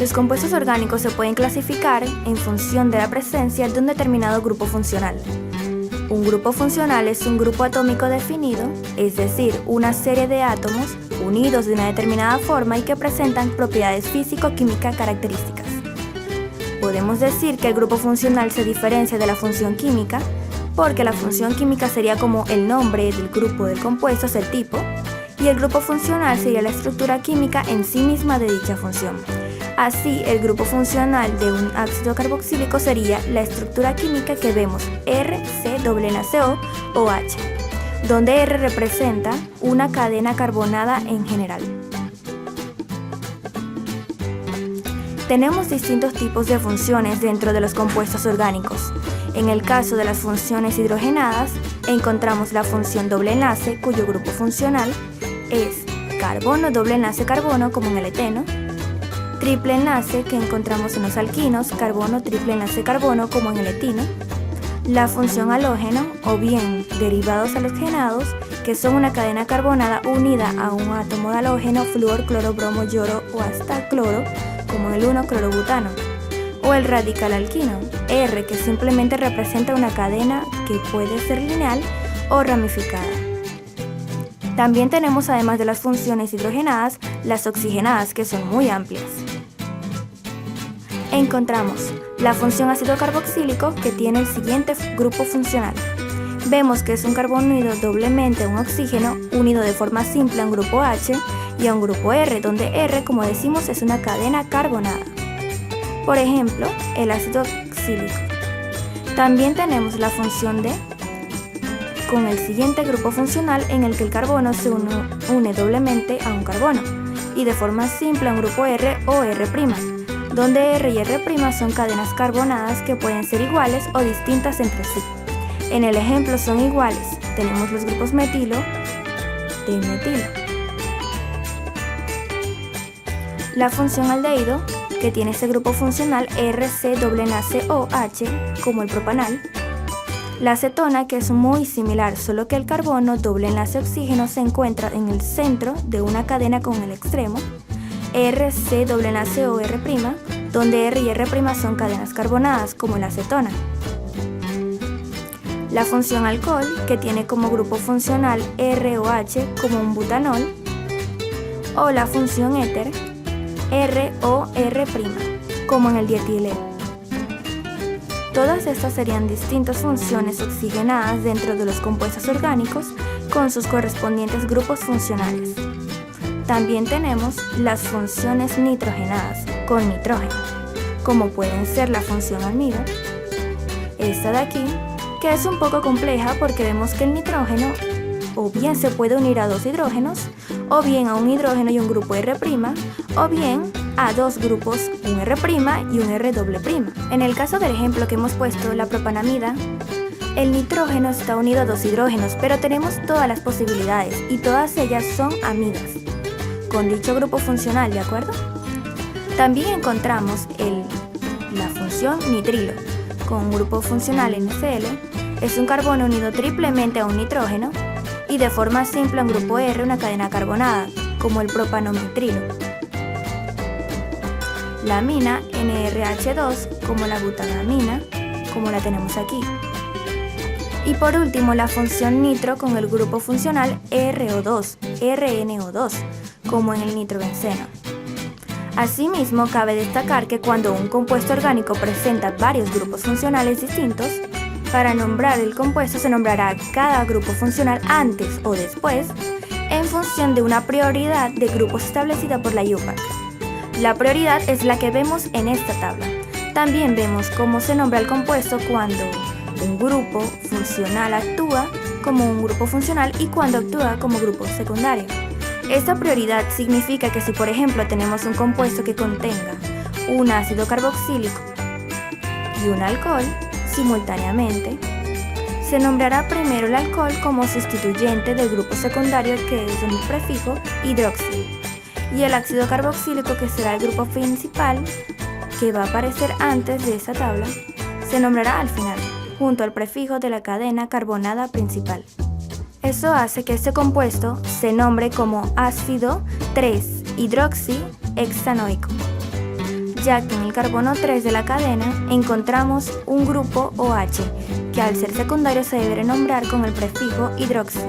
Los compuestos orgánicos se pueden clasificar en función de la presencia de un determinado grupo funcional. Un grupo funcional es un grupo atómico definido, es decir, una serie de átomos unidos de una determinada forma y que presentan propiedades físico-químicas características. Podemos decir que el grupo funcional se diferencia de la función química porque la función química sería como el nombre del grupo del compuesto, es el tipo, y el grupo funcional sería la estructura química en sí misma de dicha función. Así, el grupo funcional de un ácido carboxílico sería la estructura química que vemos RCNaCO o H, donde R representa una cadena carbonada en general. Tenemos distintos tipos de funciones dentro de los compuestos orgánicos. En el caso de las funciones hidrogenadas, encontramos la función doble enlace, cuyo grupo funcional es carbono doble enlace carbono, como en el eteno, triple enlace, que encontramos en los alquinos, carbono triple enlace carbono, como en el etino, la función halógeno, o bien derivados halogenados, que son una cadena carbonada unida a un átomo de halógeno, flúor, cloro, bromo, yodo o hasta cloro, como en el 1-clorobutano, o el radical alquino, R, que simplemente representa una cadena que puede ser lineal o ramificada. También tenemos, además de las funciones hidrogenadas, las oxigenadas, que son muy amplias. Encontramos la función ácido carboxílico, que tiene el siguiente grupo funcional. Vemos que es un carbono unido doblemente a un oxígeno, unido de forma simple a un grupo H y a un grupo R, donde R, como decimos, es una cadena carbonada. Por ejemplo, el ácido oxílico. También tenemos la función D, con el siguiente grupo funcional en el que el carbono se une doblemente a un carbono y de forma simple a un grupo R o R', donde R y R' son cadenas carbonadas que pueden ser iguales o distintas entre sí. En el ejemplo son iguales, tenemos los grupos metilo, dimetilo. La función aldehído, que tiene ese grupo funcional RCNaCOH, como el propanal. La acetona, que es muy similar, solo que el carbono doble enlace oxígeno se encuentra en el centro de una cadena con el extremo, RCNaCOR', donde R y R' son cadenas carbonadas, como la acetona. La función alcohol, que tiene como grupo funcional ROH, como un butanol, o la función éter, ROR', como en el dietileno. Todas estas serían distintas funciones oxigenadas dentro de los compuestos orgánicos con sus correspondientes grupos funcionales. También tenemos las funciones nitrogenadas con nitrógeno, como pueden ser la función almilo, esta de aquí, que es un poco compleja porque vemos que el nitrógeno o bien se puede unir a dos hidrógenos, o bien a un hidrógeno y un grupo R', o bien a dos grupos, un R' y un R'. En el caso del ejemplo que hemos puesto, la propanamida, el nitrógeno está unido a dos hidrógenos, pero tenemos todas las posibilidades y todas ellas son amigas con dicho grupo funcional, ¿de acuerdo? También encontramos la función nitrilo, con un grupo funcional NCl, es un carbono unido triplemente a un nitrógeno y de forma simple a un grupo R, una cadena carbonada, como el propanometrilo. La amina NRH2, como la butanamina, como la tenemos aquí. Y por último, la función nitro con el grupo funcional RO2, RNO2, como en el nitrobenceno. Asimismo, cabe destacar que cuando un compuesto orgánico presenta varios grupos funcionales distintos, para nombrar el compuesto se nombrará cada grupo funcional antes o después, en función de una prioridad de grupos establecida por la IUPAC. La prioridad es la que vemos en esta tabla. También vemos cómo se nombra el compuesto cuando un grupo funcional actúa como un grupo funcional y cuando actúa como grupo secundario. Esta prioridad significa que si por ejemplo tenemos un compuesto que contenga un ácido carboxílico y un alcohol simultáneamente, se nombrará primero el alcohol como sustituyente del grupo secundario, que es el prefijo hidroxil, y el ácido carboxílico, que será el grupo principal que va a aparecer antes de esa tabla, se nombrará al final, junto al prefijo de la cadena carbonada principal. Eso hace que este compuesto se nombre como ácido 3-hidroxihexanoico, ya que en el carbono 3 de la cadena encontramos un grupo OH, que al ser secundario se debe nombrar con el prefijo hidroxi.